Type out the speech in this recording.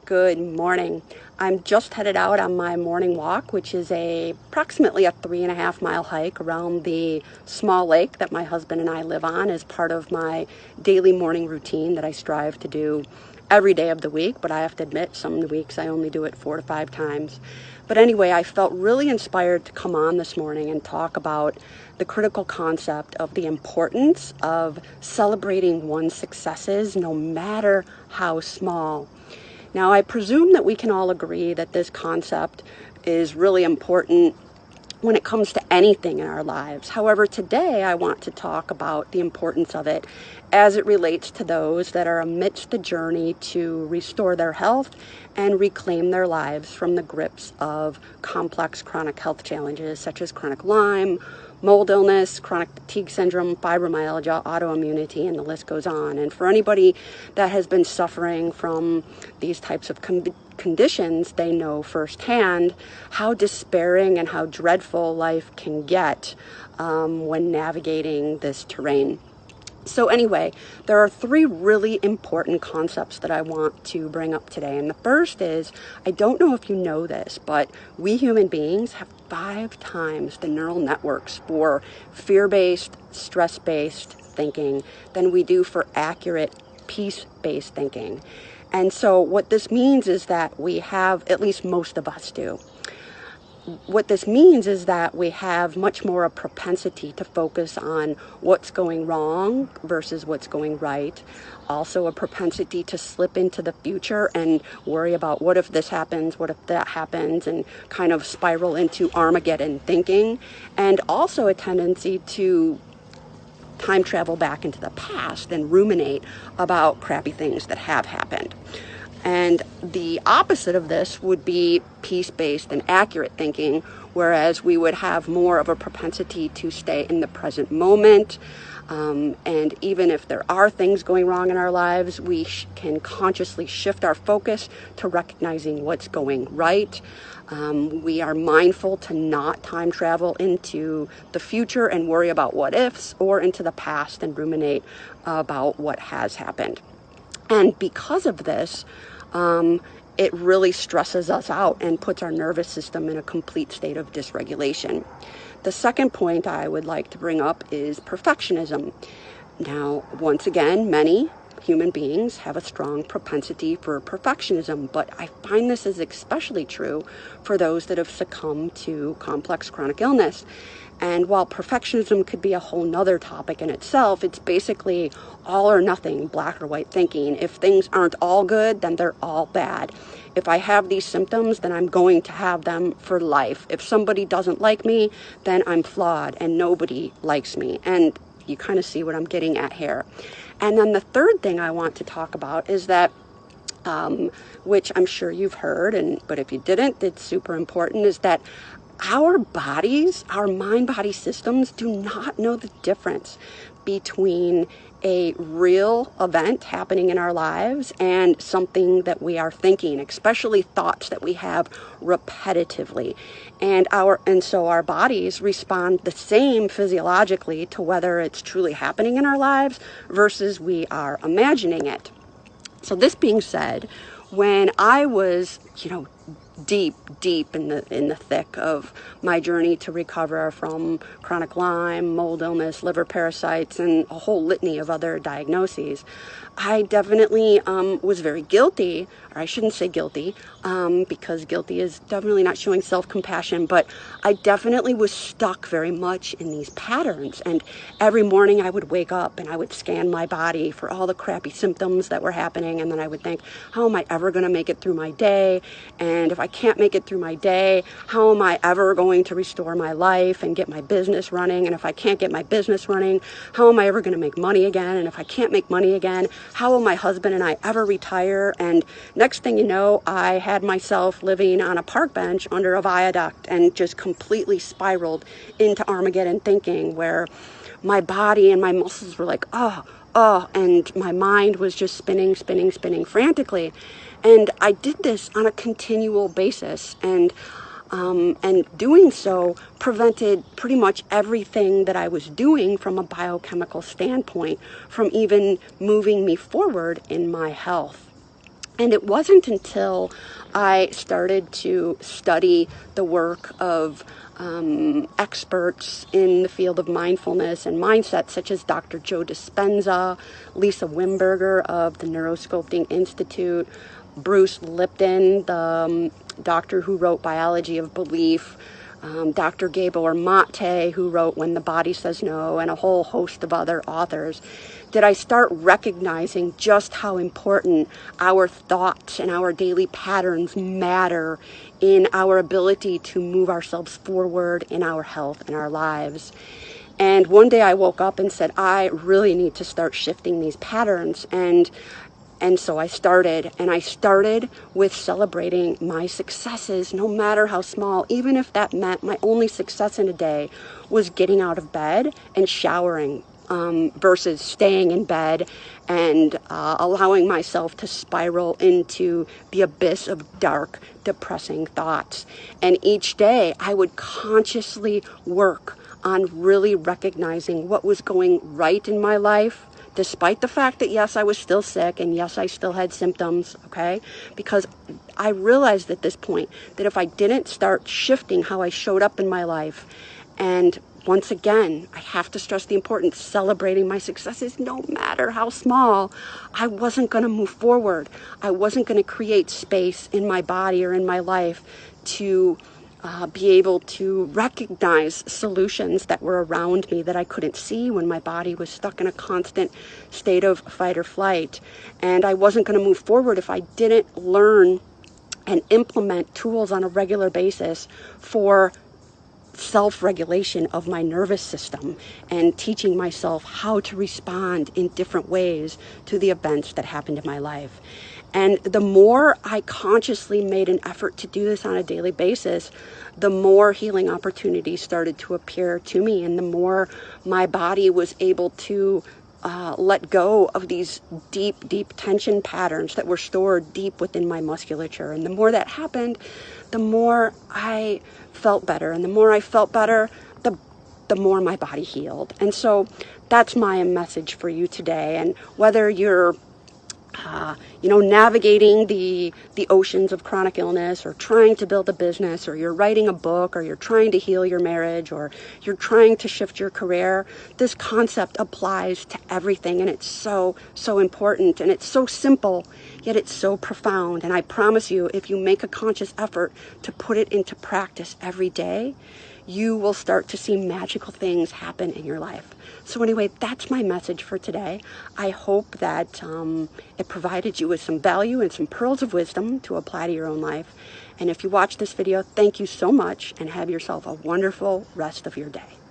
Good morning. I'm just headed out on my morning walk, which is approximately a 3.5 mile hike around the small lake that my husband and I live on as part of my daily morning routine that I strive to do every day of the week. But I have to admit, some weeks I only do it 4 to 5 times. But anyway, I felt really inspired to come on this morning and talk about the critical concept of the importance of celebrating one's successes, no matter how small. Now, I presume that we can all agree that this concept is really important when it comes to anything in our lives. However, today I want to talk about the importance of it as it relates to those that are amidst the journey to restore their health and reclaim their lives from the grips of complex chronic health challenges such as chronic Lyme, mold illness, chronic fatigue syndrome, fibromyalgia, autoimmunity, and the list goes on. And for anybody that has been suffering from these types of conditions, they know firsthand how despairing and how dreadful life can get when navigating this terrain. So anyway, there are 3 really important concepts that I want to bring up today. And the first is, I don't know if you know this, but we human beings have 5 times the neural networks for fear-based, stress-based thinking than we do for accurate, peace-based thinking. And so what this means is that we have, at least most of us do, what this means is that we have much more a propensity to focus on what's going wrong versus what's going right. Also a propensity to slip into the future and worry about what if this happens, what if that happens, and kind of spiral into Armageddon thinking. And also a tendency to time travel back into the past and ruminate about crappy things that have happened. And the opposite of this would be peace-based and accurate thinking, whereas we would have more of a propensity to stay in the present moment. And even if there are things going wrong in our lives, we can consciously shift our focus to recognizing what's going right. We are mindful to not time travel into the future and worry about what ifs, or into the past and ruminate about what has happened. And because of this, it really stresses us out and puts our nervous system in a complete state of dysregulation. The second point I would like to bring up is perfectionism. Now, once again, many human beings have a strong propensity for perfectionism, but I find this is especially true for those that have succumbed to complex chronic illness. And while perfectionism could be a whole nother topic in itself, it's basically all or nothing, black or white thinking. If things aren't all good, then they're all bad. If I have these symptoms, then I'm going to have them for life. If somebody doesn't like me, then I'm flawed and nobody likes me. And you kind of see what I'm getting at here. And then the third thing I want to talk about is that which I'm sure you've heard, but if you didn't, it's super important, is that our bodies, our mind-body systems do not know the difference between a real event happening in our lives and something that we are thinking, especially thoughts that we have repetitively. And so our bodies respond the same physiologically to whether it's truly happening in our lives versus we are imagining it. So this being said, when I was, deep in the thick of my journey to recover from chronic Lyme, mold illness, liver parasites, and a whole litany of other diagnoses, I definitely was very guilty, or I shouldn't say guilty, because guilty is definitely not showing self-compassion, but I definitely was stuck very much in these patterns. And every morning I would wake up and I would scan my body for all the crappy symptoms that were happening, and then I would think, how am I ever going to make it through my day? And if I can't make it through my day, how am I ever going to restore my life and get my business running? And if I can't get my business running, how am I ever going to make money again? And if I can't make money again, how will my husband and I ever retire? And next thing you know, I had myself living on a park bench under a viaduct and just completely spiraled into Armageddon thinking, where my body and my muscles were like, oh, and my mind was just spinning frantically. And I did this on a continual basis, and doing so prevented pretty much everything that I was doing from a biochemical standpoint from even moving me forward in my health. And it wasn't until I started to study the work of experts in the field of mindfulness and mindset, such as Dr. Joe Dispenza, Lisa Wimberger of the Neurosculpting Institute, Bruce Lipton, the doctor who wrote Biology of Belief, Dr. Gabor Mate, who wrote When the Body Says No, and a whole host of other authors, did I start recognizing just how important our thoughts and our daily patterns matter in our ability to move ourselves forward in our health and our lives. And one day I woke up and said, I really need to start shifting these patterns. And so I started with celebrating my successes, no matter how small, even if that meant my only success in a day was getting out of bed and showering, versus staying in bed and allowing myself to spiral into the abyss of dark, depressing thoughts. And each day I would consciously work on really recognizing what was going right in my life, despite the fact that, yes, I was still sick and yes, I still had symptoms, okay? Because I realized at this point that if I didn't start shifting how I showed up in my life, and once again, I have to stress the importance of celebrating my successes, no matter how small, I wasn't going to move forward. I wasn't going to create space in my body or in my life to be able to recognize solutions that were around me that I couldn't see when my body was stuck in a constant state of fight or flight. And I wasn't going to move forward if I didn't learn and implement tools on a regular basis for self-regulation of my nervous system and teaching myself how to respond in different ways to the events that happened in my life. And the more I consciously made an effort to do this on a daily basis, the more healing opportunities started to appear to me, and the more my body was able to let go of these deep tension patterns that were stored deep within my musculature. And the more that happened, the more I felt better. And the more I felt better, the more my body healed. And so that's my message for you today. And whether you're navigating the oceans of chronic illness, or trying to build a business, or you're writing a book, or you're trying to heal your marriage, or you're trying to shift your career, this concept applies to everything. And it's so important, and it's so simple, yet it's so profound. And I promise you, if you make a conscious effort to put it into practice every day, you will start to see magical things happen in your life. So anyway, that's my message for today. I hope that it provided you with some value and some pearls of wisdom to apply to your own life. And if you watch this video, thank you so much, and have yourself a wonderful rest of your day.